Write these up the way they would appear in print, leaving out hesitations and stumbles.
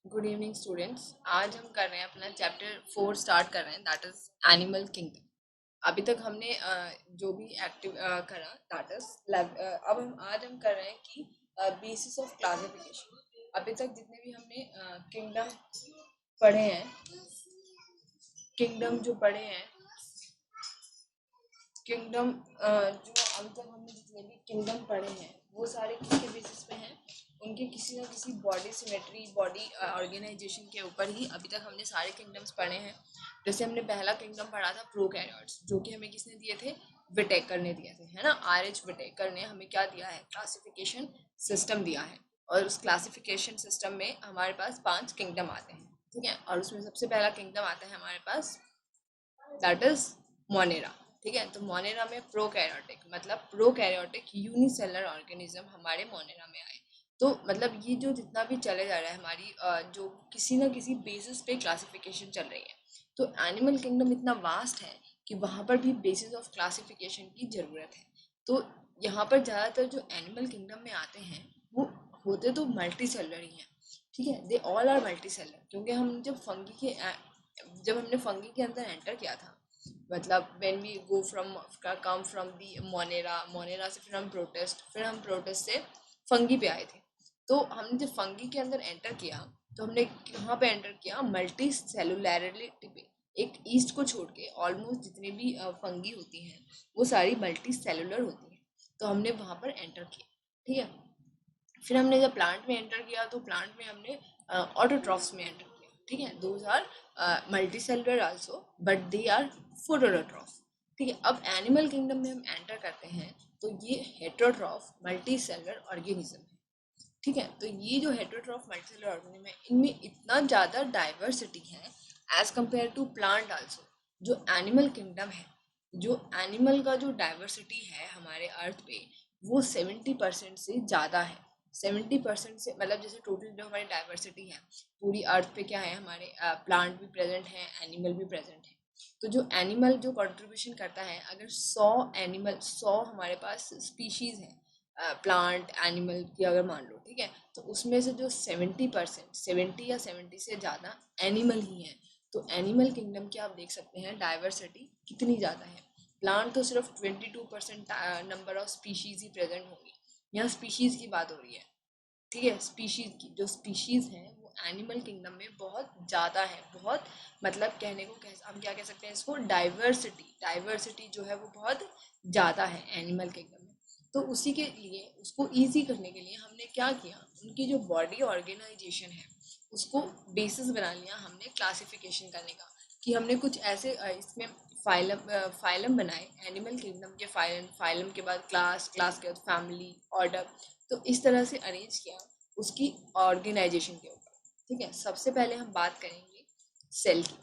Good evening students. आज हम कर रहे हैं अपना चैप्टर 4 स्टार्ट कर रहे हैं, दैट इज एनिमल किंगडम। अभी तक हमने जो भी एक्टिव करा दैट इज अब हम कर रहे हैं कि बेसिस ऑफ क्लासिफिकेशन। अभी तक जितने भी हमने किंगडम पढ़े हैं, किंगडम जो पढ़े हैं, किंगडम जो अभी तक हमने जितने भी किंगडम पढ़े हैं वो सारे किसके बेसिस पे हैं? उनके किसी ना किसी बॉडी सिमेट्री, बॉडी ऑर्गेनाइजेशन के ऊपर ही अभी तक हमने सारे किंगडम्स पढ़े हैं। जैसे हमने पहला किंगडम पढ़ा था प्रोकैरियोट्स, जो कि हमें किसने दिए थे? विटेकर ने दिए थे, है ना। आर.एच. विटेकर ने हमें क्या दिया है? क्लासिफिकेशन सिस्टम दिया है। और उस क्लासिफिकेशन सिस्टम में हमारे पास 5 किंगडम आते हैं, ठीक है। और उसमें सबसे पहला किंगडम आता है हमारे पास, दैट इज मोनेरा, ठीक है। तो मोनेरा में प्रोकैरियोटिक, मतलब प्रोकैरियोटिक यूनिसेलुलर ऑर्गेनिज्म हमारे मोनेरा में आए। तो मतलब ये जो जितना भी चले जा रहा है हमारी जो किसी ना किसी बेसिस पे क्लासिफिकेशन चल रही है। तो एनिमल किंगडम इतना वास्ट है कि वहाँ पर भी बेसिस ऑफ क्लासिफिकेशन की ज़रूरत है। तो यहाँ पर ज़्यादातर जो एनिमल किंगडम में आते हैं वो होते तो मल्टी सेलुलर ही हैं, ठीक है। They all are multi cellular, क्योंकि हम जब हमने फंगी के अंदर एंटर किया था, मतलब when we go from come from the Monera, Monera से फिर हम प्रोटेस्ट, फिर हम प्रोटेस्ट से फंगी पे आए थे। तो हमने जब फंगी के अंदर एंटर किया तो हमने कहाँ पे एंटर किया? मल्टी सेलुलैरिटी पे। एक ईस्ट को छोड़ के ऑलमोस्ट जितनी भी फंगी होती हैं वो सारी मल्टी सेलुलर होती हैं। तो हमने वहाँ पर एंटर किया, ठीक है। फिर हमने जब प्लांट में एंटर किया तो प्लांट में हमने ऑटोट्रॉफ्स में एंटर किया, ठीक है। Those are multi cellular also, but they are phototroph, ठीक है। अब एनिमल किंगडम में हम एंटर करते हैं तो ये हेटरोट्रॉफ मल्टी सेलुलर ऑर्गेनिज्म है, ठीक है। तो ये जो हेटरोट्रॉफ मल्टी सेलुलर ऑर्गेनिज्म है इनमें इतना ज़्यादा डाइवर्सिटी है as compare to plant also. जो एनिमल किंगडम है, जो एनिमल का जो डाइवर्सिटी है हमारे अर्थ पे, वो 70% से ज़्यादा है। 70% से मतलब जैसे टोटल जो हमारी डाइवर्सिटी है पूरी अर्थ पे, क्या है? हमारे प्लांट भी प्रेजेंट हैं, एनिमल भी प्रेजेंट है। तो जो एनिमल जो कंट्रीब्यूशन करता है, अगर 100 हमारे पास स्पीशीज है प्लांट एनिमल की, अगर मान लो, ठीक है, तो उसमें से जो 70%, 70 या 70 से ज़्यादा एनिमल ही हैं। तो एनिमल किंगडम की आप देख सकते हैं डाइवर्सिटी कितनी ज़्यादा है। प्लांट तो सिर्फ 22% number of species he present होंगी। यहाँ स्पीशीज की बात हो रही है, ठीक है। स्पीशीज की जो स्पीशीज हैं वो एनिमल किंगडम में बहुत ज़्यादा है, बहुत, मतलब कहने को हम क्या कह सकते हैं इसको? डाइवर्सिटी, डाइवर्सिटी जो है वो बहुत ज़्यादा है एनिमल किंगडम में। तो उसी के लिए, उसको ईजी करने के लिए हमने क्या किया? उनकी जो बॉडी ऑर्गेनाइजेशन है उसको बेसिस बना लिया हमने क्लासिफिकेशन करने का, कि हमने कुछ ऐसे इसमें फाइलम बनाए एनिमल किंगडम के। फाइलम के बाद क्लास, क्लास के बाद फैमिली, ऑर्डर। तो इस तरह से अरेंज किया उसकी ऑर्गेनाइजेशन के ऊपर, ठीक है। सबसे पहले हम बात करेंगे सेल की,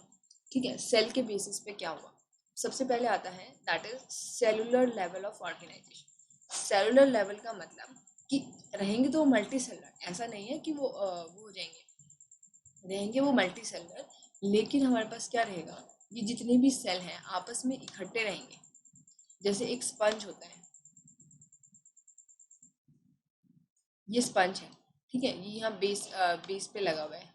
ठीक है। सेल के बेसिस पे क्या हुआ? सबसे पहले आता है that is cellular level of organisation. Cellular level का मतलब कि रहेंगे तो मल्टी सेलुलर, ऐसा नहीं है कि वो हो जाएंगे, रहेंगे वो मल्टी सेलुलर, लेकिन हमारे पास क्या रहेगा? ये जितने भी सेल हैं आपस में इकट्ठे रहेंगे, जैसे एक स्पंज होता है, ये स्पंज है, ठीक है। ये यहाँ बेस पे लगा हुआ है।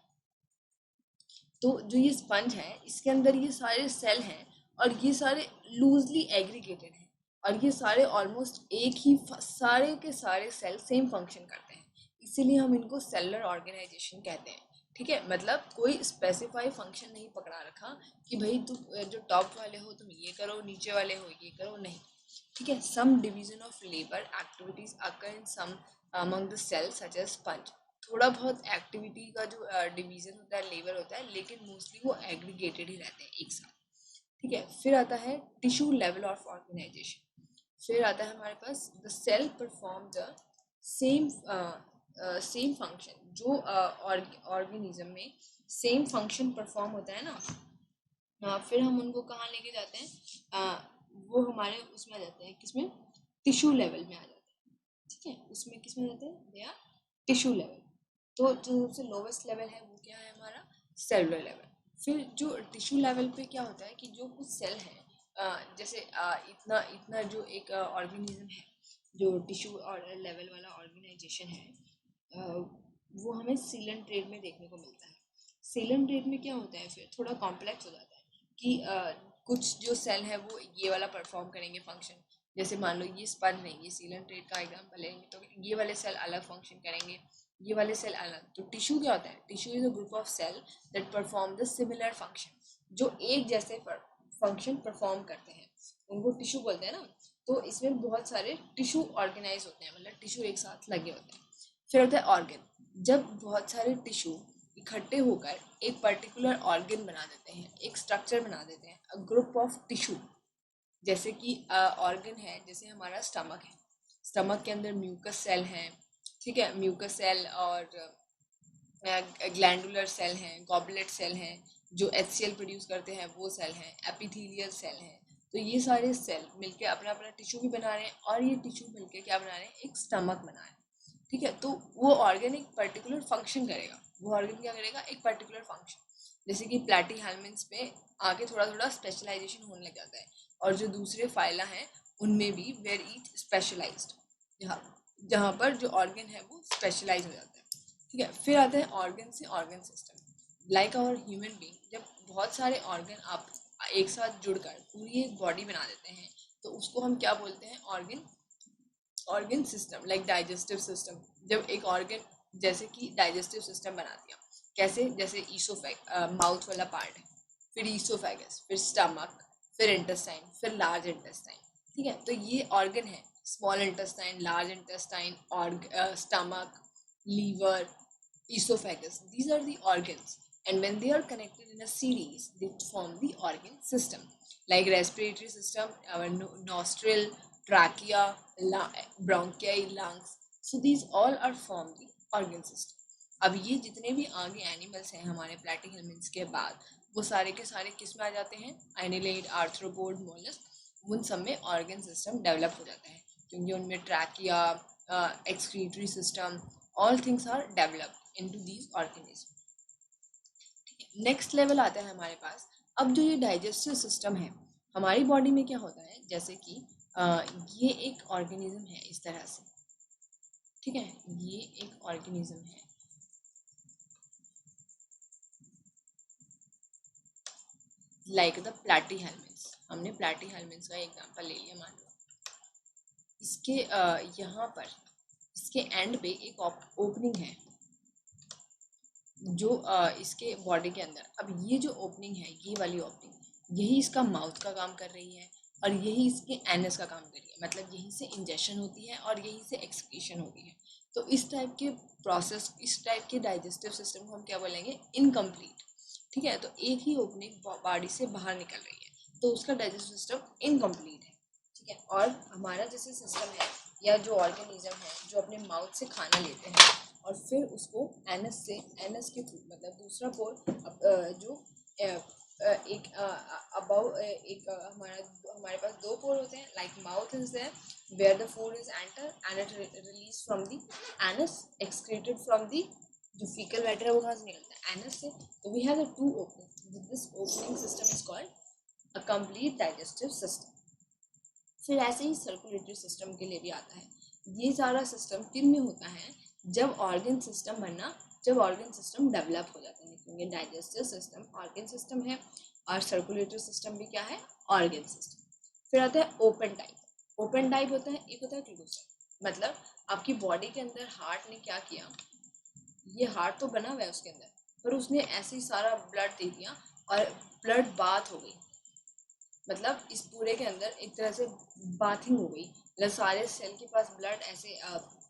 तो जो ये स्पंज है इसके अंदर ये सारे सेल हैं और ये सारे लूजली एग्रीगेटेड हैं, और ये सारे ऑलमोस्ट एक ही सारे के सारे सेल सेम फंक्शन करते हैं, इसीलिए हम इनको सेलुलर ऑर्गेनाइजेशन कहते हैं, ठीक है। मतलब कोई स्पेसिफाई फंक्शन नहीं पकड़ा रखा कि भाई तुम जो टॉप वाले हो तुम ये करो, नीचे वाले हो ये करो, नहीं, ठीक है। Some division of labour activities occur in some among the cells such as sponge. थोड़ा बहुत एक्टिविटी का जो डिवीजन होता है, लेबर होता है, लेकिन मोस्टली वो एग्रीगेटेड ही रहते हैं एक साथ, ठीक है। फिर आता है टिश्यू लेवल ऑफ ऑर्गेनाइजेशन। फिर आता है हमारे पास the cell perform the same same function, जो ऑर्गेनिज्म में सेम फंक्शन परफॉर्म होता है ना। फिर हम उनको कहाँ लेके जाते हैं? वो हमारे उसमें आ जाते हैं, किसमें? टिश्यू लेवल में आ जाते हैं, ठीक है। उसमें किसमें जाते हैं? They are tissue level. तो जो सबसे लोवेस्ट लेवल है वो क्या है हमारा? Cellular level. फिर जो टिश्यू लेवल पे क्या होता है कि जो कुछ सेल है, जैसे इतना इतना जो एक ऑर्गेनिज्म है, जो टिश्यू और लेवल वाला ऑर्गेनाइजेशन है, वो हमें सीलन ट्रेड में देखने को मिलता है, सीलेंट्रेट में क्या होता है, फिर थोड़ा कॉम्प्लेक्स हो जाता है कि कुछ जो सेल है वो ये वाला परफॉर्म करेंगे फंक्शन, जैसे मान लो ये स्पन है, ये सीलेंट्रेट का एग्जाम्पल है, तो ये वाले सेल अलग फंक्शन करेंगे, ये वाले सेल अलग। तो टिश्यू क्या होता है, tissue is a group of cell that perform the similar function, जो एक जैसे फंक्शन परफॉर्म करते हैं उनको टिश्यू बोलते हैं ना। तो इसमें बहुत सारे टिश्यू ऑर्गेनाइज होते हैं, मतलब टिश्यू एक साथ लगे होते हैं। फिर होता है ऑर्गन, जब बहुत सारे टिश्यू इकट्ठे होकर एक पर्टिकुलर ऑर्गन बना देते हैं, एक स्ट्रक्चर बना देते हैं, अ ग्रुप ऑफ टिश्यू। जैसे कि ऑर्गन है, जैसे हमारा स्टमक है, स्टमक के अंदर म्यूकस सेल हैं, ठीक है, म्यूकस सेल और ग्लैंडुलर सेल हैं, गॉबलेट सेल हैं, जो HCl प्रोड्यूस करते हैं वो सेल हैं, एपिथेलियल सेल हैं। तो ये सारे सेल मिलके अपना अपना टिश्यू भी बना रहे हैं, और ये टिश्यू मिलके क्या बना रहे हैं, एक स्टमक बना रहे हैं, ठीक है। तो वो ऑर्गन एक पर्टिकुलर फंक्शन करेगा, वो ऑर्गन क्या करेगा, एक पर्टिकुलर फंक्शन। जैसे कि प्लैटीहेल्मिन्थ्स पे आगे थोड़ा थोड़ा स्पेशलाइजेशन होने लग जाता है, और जो दूसरे फाइला हैं उनमें भी वेर ईच स्पेशलाइज्ड, जहाँ जहाँ पर जो ऑर्गन है वो स्पेशलाइज हो जाता है, ठीक है। फिर आते हैं ऑर्गन से organ system. Like our human being, जब बहुत सारे ऑर्गन आप एक साथ जुड़कर पूरी एक बॉडी बना देते हैं, तो उसको हम क्या बोलते हैं, organ organ system. Like digestive system, जब एक ऑर्गन जैसे कि डाइजेस्टिव सिस्टम बना दिया, कैसे, जैसे माउथ वाला पार्ट है, फिर ईसोफेगस, फिर स्टमक, फिर इंटेस्टाइन, फिर लार्ज इंटेस्टाइन, ठीक है। तो ये ऑर्गन है, small intestine, large intestine, stomach, liver, esophagus. These are the organs, and when they are connected in a series, they form the organ system. Like respiratory system, our nostril, trachea, bronchi, lungs. So these all are formed the organ system. अब ये जितने भी आगे animals हैं हमारे प्लैटीहेल्मिन्थ्स के बाद, वो सारे के सारे किस में आ जाते हैं, एनिलेट, आर्थ्रोपोड, मोलस्क, उन सब में ऑर्गन सिस्टम डेवलप हो जाता है, क्योंकि उनमें trachea, excretory system, all things are developed into these organism. Next level आता है हमारे पास। अब जो ये डाइजेस्टिव सिस्टम है हमारी बॉडी में, क्या होता है, जैसे कि ये एक ऑर्गेनिज्म है इस तरह से, ठीक है, ये एक ऑर्गेनिज्म है, लाइक द प्लैटीहेल्मिन्थ्स। हमने प्लैटीहेल्मिन्थ्स का एग्जांपल ले लिया, मान लो इसके यहाँ पर इसके एंड पे एक ओपनिंग है, जो इसके बॉडी के अंदर, अब ये जो ओपनिंग है, ये वाली ओपनिंग, यही इसका माउथ का काम कर रही है, और यही इसके एनस का काम कर रही है, मतलब यहीं से इंजेक्शन होती है और यहीं से एक्सक्रीशन होती है। तो इस टाइप के प्रोसेस, इस टाइप के डाइजेस्टिव सिस्टम को हम क्या बोलेंगे, इनकम्प्लीट, ठीक है। तो एक ही ओपनिंग बॉडी से बाहर निकल रही है, तो उसका डाइजेस्टिव सिस्टम इनकम्प्लीट है, ठीक है। और हमारा जैसे सिस्टम है, या जो ऑर्गेनिज्म है जो अपने माउथ से खाना लेते हैं और फिर उसको एनस के थ्रू, मतलब दूसरा पोर, जो एक अबव एक हमारे पास दो पोर होते हैं, like mouth is there where the food is enter and it release from the anus, excreted from the, जो फीकल मैटर है वो कहाँ से निकलता है, एनस से। तो we have the two opening, this opening system is called a complete digestive system. फिर ऐसे ही सर्कुलेटरी सिस्टम के लिए भी आता है। ये सारा सिस्टम किन में होता है, जब ऑर्गन सिस्टम डेवलप हो जाता है, क्योंकि डाइजेस्टिव सिस्टम ऑर्गन सिस्टम है और सर्कुलेटरी सिस्टम भी क्या है, ऑर्गन सिस्टम। फिर आता है ओपन टाइप। ओपन टाइप होता है, एक होता है क्लोज टाइप, मतलब आपकी बॉडी के अंदर हार्ट ने क्या किया, ये हार्ट तो बना हुआ है उसके अंदर, पर उसने ऐसे ही सारा ब्लड दे दिया और ब्लड बाथ हो गई, मतलब इस पूरे के अंदर एक तरह से बाथिंग हो गई, मतलब सारे सेल के पास ब्लड ऐसे,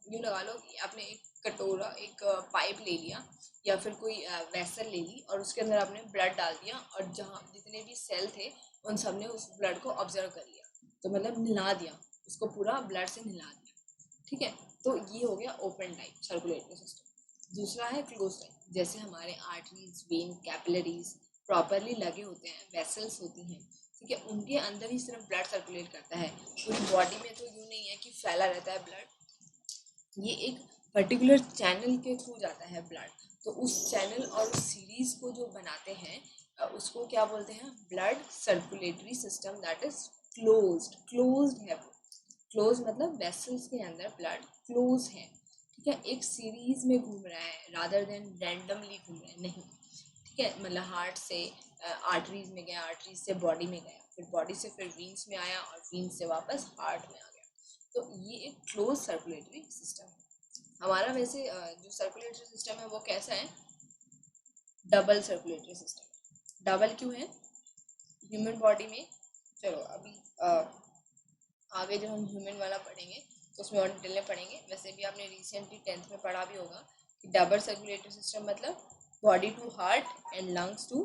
यूँ लगा लो कि आपने एक कटोरा, एक पाइप ले लिया या फिर कोई वेसल ले ली और उसके अंदर आपने ब्लड डाल दिया, और जहाँ जितने भी सेल थे उन सब ने उस ब्लड को ऑब्जर्व कर लिया, तो मतलब नहला दिया उसको, पूरा ब्लड से नहला दिया, ठीक है। तो ये हो गया ओपन टाइप सर्कुलेटरी सिस्टम। दूसरा है क्लोज टाइप, जैसे हमारे आर्टरीज, वेन, कैपिलरीज प्रॉपरली लगे होते हैं, वेसल्स होती हैं, ठीक है, उनके अंदर ही सिर्फ ब्लड सर्कुलेट करता है, पूरी बॉडी में तो यूँ नहीं है कि फैला रहता है ब्लड, ये एक पर्टिकुलर चैनल के थ्रू जाता है ब्लड। तो उस चैनल और उस सीरीज को जो बनाते हैं उसको क्या बोलते हैं, blood circulatory system, that is closed है। क्लोज मतलब वेसल्स के अंदर ब्लड क्लोज है, ठीक है, एक सीरीज में घूम रहा है, रादर देन रैंडमली घूम रहा है, नहीं, ठीक ठीक है, मतलब हार्ट से आर्टरीज में गया, आर्टरीज से बॉडी में गया, फिर बॉडी से फिर वीन्स में आया और वीन्स से वापस हार्ट में आ गया। तो ये एक क्लोज सर्कुलेटरी सिस्टम है हमारा। वैसे जो सर्कुलेटरी सिस्टम है वो कैसा है, डबल सर्कुलेटरी सिस्टम। डबल क्यों है ह्यूमन बॉडी में, चलो अभी आगे जब हम ह्यूमन वाला पढ़ेंगे तो उसमें और डिटेल में पढ़ेंगे। वैसे भी आपने रिसेंटली 10th में पढ़ा भी होगा कि डबल सर्कुलेटरी सिस्टम मतलब body to heart and lungs to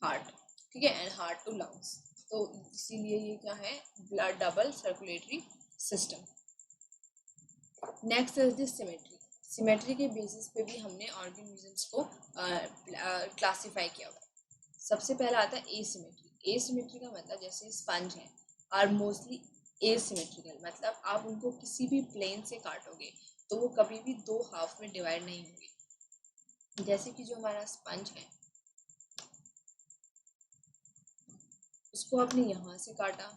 heart, ठीक है, एंड हार्ट टू लंग्स। तो इसीलिए ये क्या है, blood double circulatory system. Next is the symmetry. Symmetry के बेसिस पे भी हमने ऑर्गेनिजम्स को क्लासीफाई किया हुआ है। सबसे पहला आता है एसिमेट्री। एसिमेट्री का मतलब जैसे स्पंज है आर मोस्टली एसिमेट्रिकल, मतलब आप उनको किसी भी प्लेन से काटोगे तो वो कभी भी दो हाफ में डिवाइड नहीं होंगे। जैसे कि जो हमारा स्पंज है उसको आपने यहाँ से काटा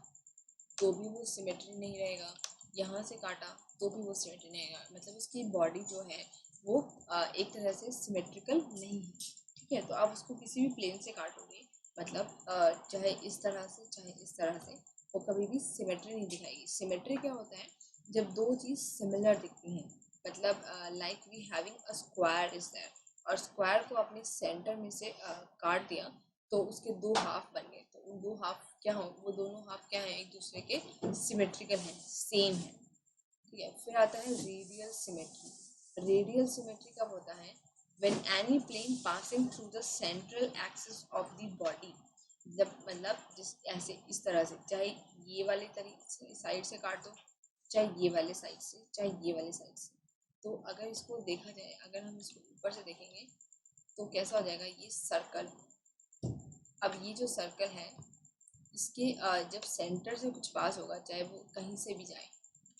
तो भी वो सिमेट्री नहीं रहेगा, यहाँ से काटा तो भी वो सिमेट्री नहीं रहेगा, मतलब उसकी बॉडी जो है वो एक तरह से सिमेट्रिकल नहीं है। ठीक है, तो आप उसको किसी भी प्लेन से काटोगे, मतलब चाहे इस तरह से चाहे इस तरह से, वो कभी भी सिमेट्री नहीं दिखाएगी। सिमेट्री क्या होता है, जब दो चीज़ सिमिलर दिखती हैं, मतलब like we having a square is there, और स्क्वायर को अपने सेंटर में से काट दिया तो उसके दो हाफ बन गए। तो उन दो हाफ क्या हो, वो दोनों हाफ क्या है, एक दूसरे के सिमेट्रिकल हैं, सेम है। ठीक है, फिर आता है रेडियल सिमेट्री। रेडियल सिमेट्री कब होता है, when any plane passing through the central axis of the body, जब मतलब जिस ऐसे इस तरह से, चाहे ये वाले तरीके साइड से काट दो, चाहे ये वाले साइड से, चाहे ये वाले साइड से। तो अगर इसको देखा जाए, अगर हम इसको ऊपर से देखेंगे तो कैसा हो जाएगा, ये सर्कल। अब ये जो सर्कल है इसके जब सेंटर से कुछ पास होगा, चाहे वो कहीं से भी जाए,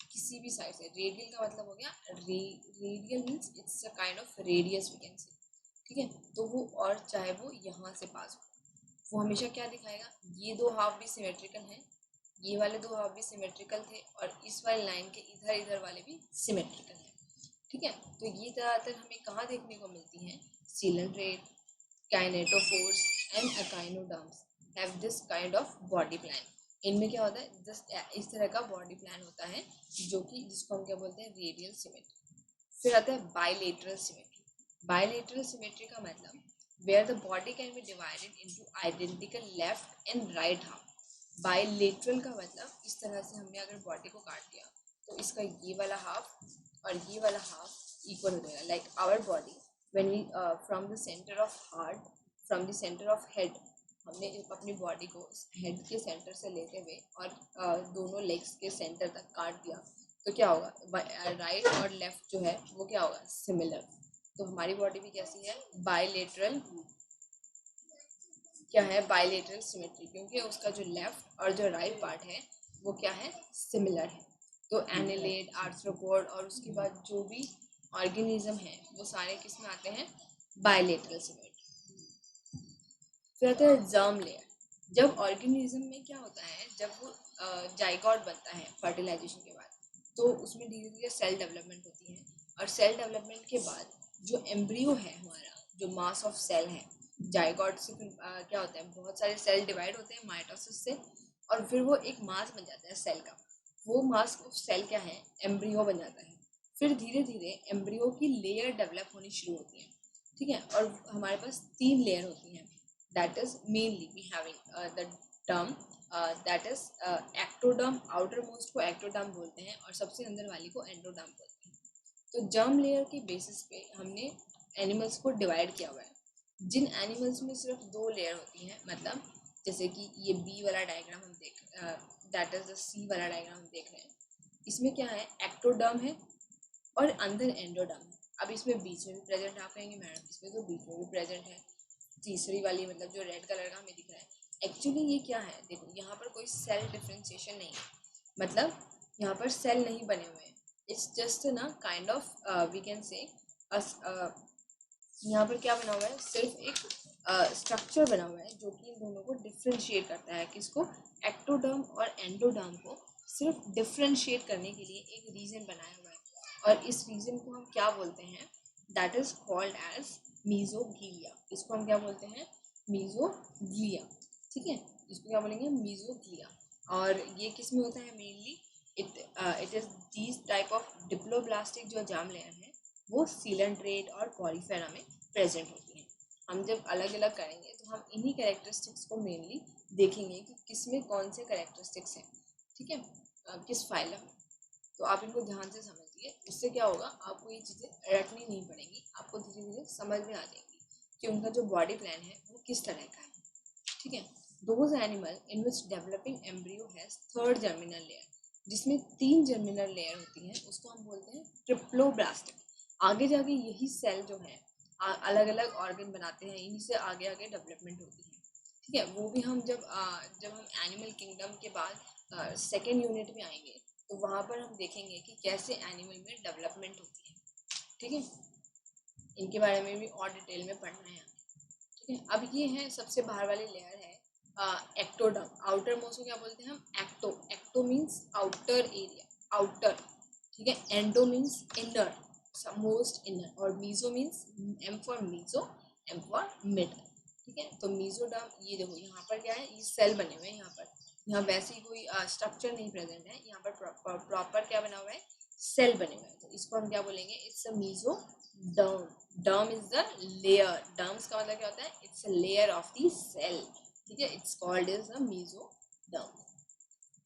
किसी भी साइड से, रेडियल का मतलब हो गया radial means it's a kind of radius we can say, ठीक है। तो वो और चाहे वो यहाँ से पास हो, वो हमेशा क्या दिखाएगा, ये दो हाफ भी सिमेट्रिकल हैं, ये वाले दो हाफ भी सिमेट्रिकल थे, और इस वाले लाइन के इधर इधर वाले भी सिमेट्रिकल हैं। ठीक है, तो ये ज़्यादातर हमें कहाँ देखने को मिलती हैं, coelenterate, ctenophores and echinoderms have this kind of body plan. इनमें क्या होता है, जस्ट इस तरह का बॉडी प्लान होता है, जो कि जिसको हम क्या बोलते हैं, रेडियल सिमेट्री। फिर आता है बाइलेटरल सिमेट्री। बाइलेटरल सिमेट्री का मतलब where the body can be divided into identical left and right half। Bilateral का मतलब इस तरह से हमने अगर बॉडी को काट दिया तो इसका ये वाला हाफ और ये वाला हाफ इक्वल हो जाएगा। Like our body when we from the centre of heart, from the centre of head, हमने अपनी बॉडी को हेड के सेंटर से लेते हुए और दोनों लेग्स के सेंटर तक काट दिया तो क्या होगा, राइट और लेफ्ट जो है वो क्या होगा, सिमिलर। तो हमारी बॉडी भी कैसी है, बाइलेटरल, क्या है, बाइलेटरल सिमेट्री, क्योंकि उसका जो लेफ्ट और जो राइट पार्ट है वो क्या है, सिमिलर है। तो एनिलेट, आर्थ्रोपोड और उसके बाद जो भी ऑर्गेनिज्म है वो सारे किस में आते हैं, बाइलेटरल सिमेट्री। फिर आता है जर्म लेयर। जब ऑर्गेनिज्म में क्या होता है, जब वो जाइगोट बनता है फर्टिलाइजेशन के बाद, तो उसमें धीरे धीरे सेल डेवलपमेंट होती है, और सेल डेवलपमेंट के बाद जो एम्ब्रियो है हमारा, जो मास ऑफ सेल है, जाइगोट से फिर क्या होता है, बहुत सारे सेल डिवाइड होते हैं माइटोसिस से, और फिर वो एक मास बन जाता है सेल का। वो मास ऑफ सेल क्या है, एम्ब्रियो बन जाता है। फिर धीरे धीरे एम्ब्रियो की लेयर डेवलप होनी शुरू होती है, ठीक है, और हमारे पास 3 लेयर होती हैं। That is mainly we having the term that is ectoderm, outermost को एक्टोडर्म बोलते हैं और सबसे अंदर वाली को एंडोडर्म बोलते हैं। तो जर्म लेयर के बेसिस पे हमने एनिमल्स को डिवाइड किया हुआ है। जिन एनिमल्स में सिर्फ 2 लेयर होती हैं, मतलब जैसे कि ये बी वाला डायग्राम हम देख, दैट इज द सी वाला डायग्राम हम देख रहे हैं, इसमें क्या है, एक्टोडर्म है और अंदर एंडोडर्म है। अब इसमें बीच में भी प्रेजेंट, आप कहेंगे मैडम इसमें तो बीच में भी प्रेजेंट है, तीसरी वाली मतलब जो रेड कलर का हमें दिख रहा है, एक्चुअली ये क्या है, देखो यहाँ पर कोई सेल डिफ्रेंशिएशन नहीं है, मतलब यहाँ पर सेल नहीं बने हुए हैं, इट्स जस्ट ना kind of we can say यहाँ पर क्या बना हुआ है, सिर्फ एक स्ट्रक्चर बना हुआ है जो कि इन दोनों को डिफ्रेंशिएट करता है, किसको, एक्टोडर्म और एंडोडर्म को सिर्फ डिफ्रेंशिएट करने के लिए एक रीजन बनाया हुआ है, और इस रीजन को हम क्या बोलते हैं, that is called as mesoglea. इसको हम क्या बोलते हैं? मीजोग्लिया। ठीक है, इसको क्या बोलेंगे? मीजोग्लिया। और ये किस में होता है mainly? It is these type of diploblastic जो जर्म लेयर है वो सीलेंट्रेट और पॉलीफेरा में प्रेजेंट होती हैं। हम जब अलग अलग करेंगे तो हम इन्हीं कैरेक्टरिस्टिक्स को मेनली देखेंगे कि किस में कौन से कैरेक्टरिस्टिक्स हैं। ठीक है, किस फाइलम में। तो आप इनको ध्यान से समझिए, उससे क्या होगा, आपको ये चीज़ें रटनी नहीं पड़ेंगी, आपको धीरे धीरे समझ में आ जाएंगी कि उनका जो बॉडी प्लान है वो किस तरह का है। ठीक है, those animal in which developing embryo has third germinal layer, जिसमें 3 जर्मिनल लेयर होती हैं, उसको हम बोलते हैं ट्रिप्लोब्लास्ट। आगे जाके यही सेल जो है अलग अलग ऑर्गन बनाते हैं, इन्हीं से आगे आगे डेवलपमेंट होती है। ठीक है, वो भी हम जब हम एनिमल किंगडम के बाद सेकेंड यूनिट में आएंगे तो वहाँ पर हम देखेंगे कि कैसे एनिमल में डेवलपमेंट होती है। ठीक है, इनके बारे में भी और डिटेल में पढ़ना है। ठीक है, अब ये है सबसे बाहर वाली लेयर है एक्टोडर्म। आउटर मोस्ट को क्या बोलते हैं हम? Ecto. Ecto means outer area, outer. ठीक है, endo means inner, most inner, और meso means M for meso, M for middle. ठीक है, तो मीजोडर्म, ये देखो यहाँ पर क्या है, ये सेल बने हुए हैं यहाँ पर। यहाँ वैसे ही कोई स्ट्रक्चर नहीं प्रेजेंट है, यहाँ पर प्रॉपर क्या बना हुआ है? सेल बने हुए हैं। तो इसको हम क्या बोलेंगे? It's a mesoderm. Derm is the layer. Derms का मतलब क्या होता है? It's a layer of the cell. ठीक है, it's called is a mesoderm.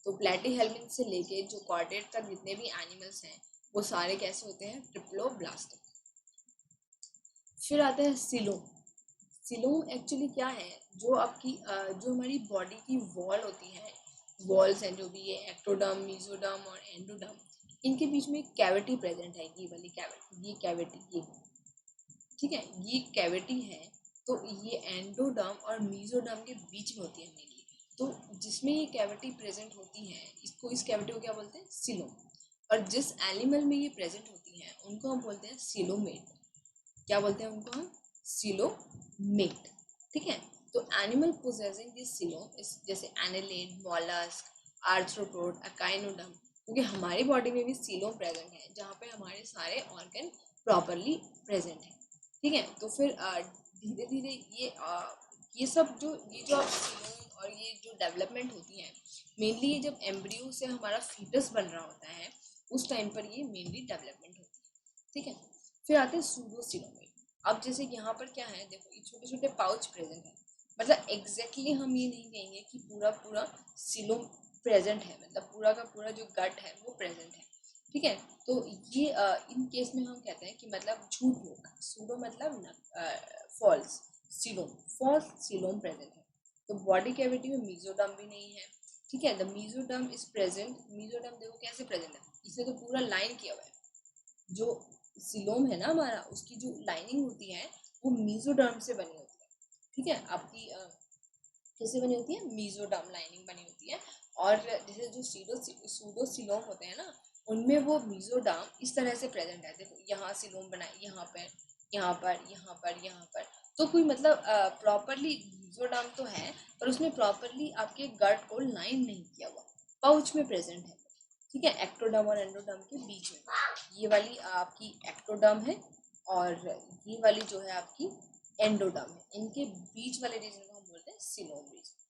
तो प्लेटीहेल्मिन्थ से लेके जो कॉर्डेट तक जितने भी एनिमल्स हैं वो सारे कैसे होते हैं? ट्रिप्लोब्लास्टिक। फिर आता है सिलोम। सिलोम एक्चुअली क्या है? जो आपकी जो हमारी बॉडी की वॉल होती है, वॉल्स हैं जो भी, ये एक्टोडर्म, मीजोडर्म और एंडोडर्म, इनके बीच में एक कैविटी प्रेजेंट है। ये वाली कैविटी, ये कैविटी, ये, ठीक है, ये कैविटी है। तो ये एंडोडर्म और मीजोडर्म के बीच में होती है मेनली। तो जिसमें ये कैविटी प्रेजेंट होती है, इसको, इस कैविटी को क्या बोलते हैं? सिलोम। और जिस एनिमल में ये प्रेजेंट होती है उनको हम बोलते हैं सिलोमेट। क्या बोलते हैं उनको हम? सिलोमेट। ठीक है, तो एनिमल पोजेसिंग दिस सिलोम इस, जैसे एनेलिड, मॉलस्क, आर्थ्रोपोड, अकाइनोडर्म, क्योंकि हमारी बॉडी में भी सिलोम प्रेजेंट है जहाँ पे हमारे सारे ऑर्गन प्रॉपरली प्रेजेंट है। ठीक है, तो फिर धीरे धीरे ये सब जो, ये जो सिलोम और ये जो डेवलपमेंट होती है मेनली, ये जब एम्ब्रियो से हमारा फीटस बन रहा होता है उस टाइम पर ये मेनली डेवलपमेंट होती है। ठीक है, फिर आते हैं सूडोसिलोमेट। अब जैसे यहाँ पर क्या है, देखो ये छोटे छोटे पाउच प्रेजेंट है। मतलब एग्जैक्टली हम ये नहीं कहेंगे कि पूरा पूरा सिलोम प्रेजेंट है, मतलब पूरा का पूरा जो गट है वो प्रेजेंट है। ठीक है, तो ये इन केस में हम कहते हैं कि मतलब झूठ बोलना। सूडो मतलब false, coelom, false coelom present है। तो बॉडी कैविटी में मीजोडर्म भी नहीं है। ठीक है, the mesoderm is present. Mesoderm देखो कैसे प्रेजेंट है, इसे तो पूरा लाइन किया हुआ है। जो सिलोम है ना हमारा, उसकी जो लाइनिंग होती है वो मीजोडर्म से बनी होती है। ठीक है, आपकी कैसे बनी होती है? मीजोडर्म लाइनिंग बनी होती है। और जैसे जो सूडोसिलोम होते हैं ना, उनमें वो मीजोडर्म इस तरह से प्रेजेंट है। देखो यहाँ सिलोम बना है, यहाँ पर, यहाँ पर, यहाँ पर, यहाँ पर। तो कोई मतलब प्रॉपरली मीजोडर्म तो है पर उसमें प्रॉपरली आपके गट को लाइन नहीं किया हुआ, पाउच में प्रेजेंट है। ठीक है, एक्टोडर्म और एंडोडर्म के बीच में ये वाली आपकी एक्टोडर्म है और ये वाली जो है आपकी एंडोडर्म है। इनके बीच वाले रीजन को हम बोलते हैं सिलोम रीजन।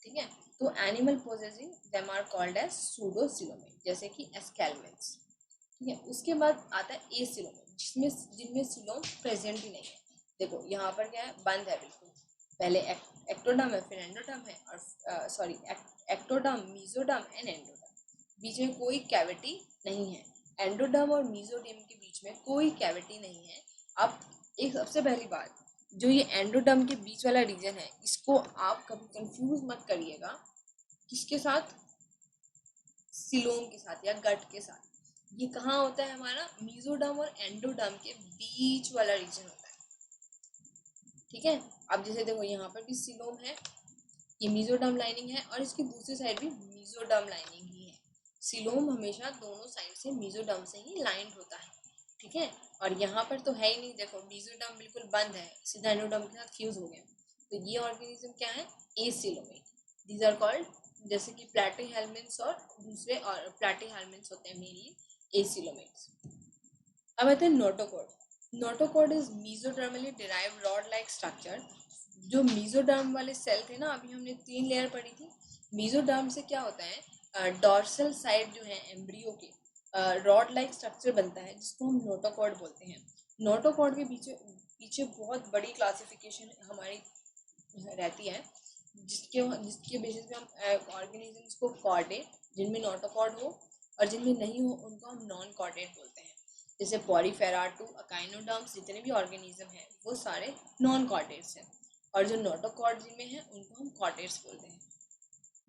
ठीक है, तो animal possessing them are called as pseudocoelomate, जैसे कि एस्केलमेंट्स। ठीक है, उसके बाद आता है एसिलोमेट, जिसमें जिनमें सिलोम प्रेजेंट ही नहीं है। देखो यहाँ पर क्या है, बंद है बिल्कुल। पहले एक्टोडर्म है, फिर एंडोडर्म है, और sorry, ectoderm, mesoderm and endoderm, बीच में कोई कैविटी नहीं है। एंडोडर्म और मीजोडर्म के बीच में कोई कैविटी नहीं है। अब एक सबसे पहली बात, जो ये एंडोडर्म के बीच वाला रीजन है, इसको आप कभी कंफ्यूज मत करिएगा किसके साथ? सिलोम के साथ या गट के साथ। ये कहाँ होता है हमारा? मीजोडर्म और एंडोडर्म के बीच वाला रीजन होता है। ठीक है, अब जैसे देखो यहाँ पर भी सिलोम है, ये मीजोडर्म लाइनिंग है, और इसकी दूसरी साइड भी मीजोडर्म लाइनिंग ही है। सिलोम हमेशा दोनों साइड से मीजोडर्म से ही लाइंड होता है। ठीक है, और यहाँ पर तो है ही नहीं, देखो मीजोडर्म बिल्कुल बंद है, सीधा एंडोडर्म के साथ फ्यूज हो गया। तो ये ऑर्गेनिज्म क्या है? एसिलोमेट। दीज आर कॉल्ड, जैसे कि प्लैटीहेल्मिन्थ्स और दूसरे, और प्लैटीहेल्मिन्थ्स होते हैं मेनली एसिलोमेट्स। अब आते हैं notochord. Notochord is mesodermally derived rod like structure. जो मीजोडर्म वाले सेल थे ना, अभी हमने 3 लेयर पढ़ी थी। मीजोडर्म से क्या होता है, डॉर्सल साइड जो है एम्ब्रियो के रॉड लाइक स्ट्रक्चर बनता है, जिसको हम नोटोकॉर्ड बोलते हैं। नोटोकॉर्ड के पीछे पीछे बहुत बड़ी क्लासिफिकेशन हमारी रहती है, जिसके बेसिस पे हम ऑर्गेनिजम्स को कॉर्डेट, जिनमें नोटोकॉर्ड हो और जिनमें नहीं हो उनको हम नॉन कॉर्डेट बोलते हैं। जैसे पॉरीफेरा टू अकाइनोडर्म्स, जितने भी ऑर्गेनिज्म हैं वो सारे नॉन कॉर्डेट्स हैं, और जो नोटोकॉर्ड जिनमें हैं उनको हम कॉर्डेट्स बोलते हैं।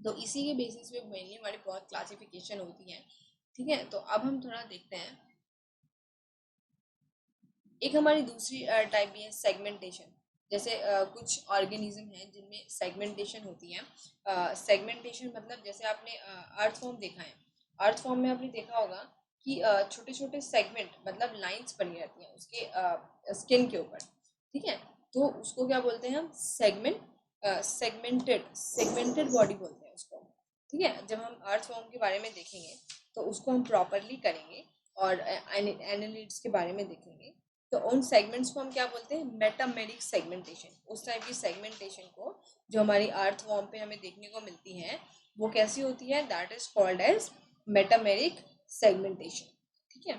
तो इसी के बेसिस पे मेनली हमारी बहुत क्लासिफिकेशन होती है। ठीक है, तो अब हम थोड़ा देखते हैं। एक हमारी दूसरी टाइप भी है सेगमेंटेशन। जैसे कुछ ऑर्गेनिज्म हैं जिनमें सेगमेंटेशन होती है। सेगमेंटेशन मतलब जैसे आपने अर्थ फॉर्म देखा है, अर्थ फॉर्म में आपने देखा होगा कि छोटे छोटे सेगमेंट मतलब लाइंस बनी रहती हैं उसके स्किन के ऊपर। ठीक है, तो उसको क्या बोलते हैं हम, सेगमेंटेड बॉडी बोलते हैं उसको। ठीक है, जब हम अर्थ फॉर्म के बारे में देखेंगे तो उसको हम प्रॉपरली करेंगे, और एनालिट्स के बारे में देखेंगे तो उन सेगमेंट्स को हम क्या बोलते हैं, मेटामेरिक सेगमेंटेशन। उस टाइप की सेगमेंटेशन को जो हमारी अर्थ फॉर्म पे हमें देखने को मिलती है वो कैसी होती है, that is called as metameric segmentation. ठीक है,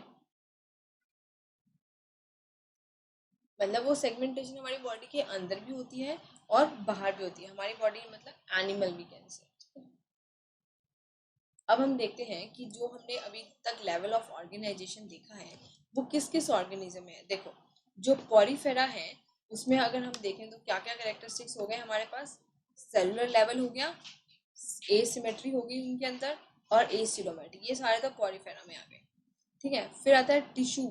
मतलब वो सेगमेंटेशन हमारी बॉडी के अंदर भी होती है और बाहर भी होती है, हमारी बॉडी मतलब एनिमल भी कैन से। अब हम देखते हैं कि जो हमने अभी तक लेवल ऑफ ऑर्गेनाइजेशन देखा है वो किस किस ऑर्गेनिज्म में है। देखो, जो पॉरीफेरा है उसमें अगर हम देखें तो क्या क्या कैरेक्टरिस्टिक्स हो गए हमारे पास, सेलुलर लेवल हो गया, एसिमेट्री हो गई उनके अंदर, और एसिडोमेट्री, ये सारे तो पॉरीफेरा में आ गए। ठीक है, फिर आता है टिश्यू,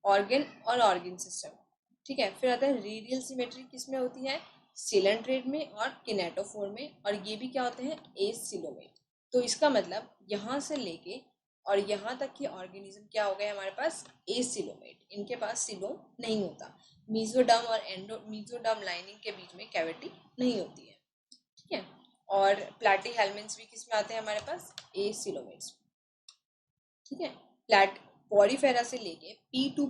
ऑर्गन और ऑर्गन सिस्टम। ठीक है, फिर आता है रेडियल सिमेट्री, किस में होती है, सिलेंट्रेट में और किनेटोफोर में, और ये भी क्या होते हैं, एसिलोमेट। तो इसका मतलब यहाँ से लेके और यहाँ तक के ऑर्गेनिज्म क्या हो गए हमारे पास, एसिलोमेट। इनके पास सिलोम नहीं होता, मीजोडर्म और मीजोडर्म लाइनिंग के बीच में कैविटी नहीं होती है। ठीक है, और प्लाटी हेलमेंट्स भी किस में आते हैं हमारे पास, एसिलोमेट्स। ठीक है, प्लाट पॉरीफेरा से लेके पी टू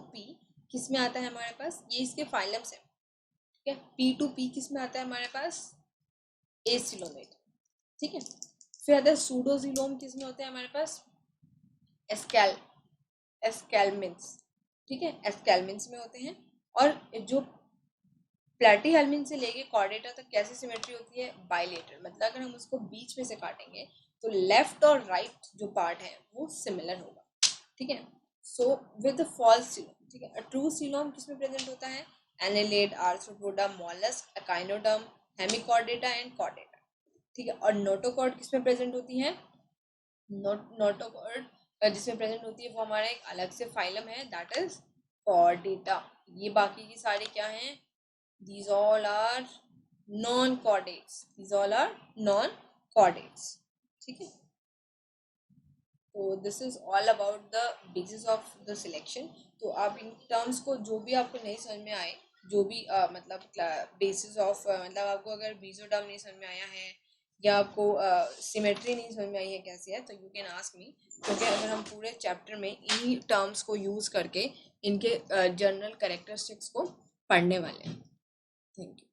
पी किस में आता है हमारे पास, ये इसके फाइलम्स है। ठीक है, पी किस में आता है हमारे पास, एसिलोमेट। ठीक है, फिर आता है सूडोजिलोम, किस में होते हैं हमारे पास, एस्कैल एस्कैलमेंट्स। ठीक है, एस्कैलमेंट्स में होते हैं। और जो प्लेटीहेल्मिन से लेके कॉर्डेटा तक कैसी सिमेट्री होती है, बाइलेटरल, मतलब अगर हम उसको बीच में से काटेंगे तो लेफ्ट और राइट जो पार्ट है वो सिमिलर होगा। ठीक है, सो विद फॉल्स सीलोम। ठीक है, ट्रू सीलोम किसमें प्रेजेंट होता है, annelid, arthropoda, mollusc, echinoderm, hemichordata and chordata. ठीक है, और नोटोकॉर्ड किसमें प्रेजेंट होती है, नोटोकॉर्ड जिसमें प्रेजेंट होती है वो हमारा एक अलग से फाइलम है, दैट इज कॉर्डेटा। ये बाकी की सारी क्या हैं, these all are non-chordates, these all are non-chordates। ठीक है, तो this is all about the basis of the selection. तो आप इन टर्म्स को जो भी आपको नहीं समझ में आए, जो भी मतलब बेसिस ऑफ मतलब आपको अगर बीजोडर्म नहीं समझ में आया है या आपको सिमेट्री नहीं समझ में आई है कैसे है, तो यू कैन आस्क मी, क्योंकि अगर हम पूरे चैप्टर में इन्हीं टर्म्स को यूज़ करके इनके जनरल कैरेक्टरिस्टिक्स को पढ़ने वाले हैं। Thank you.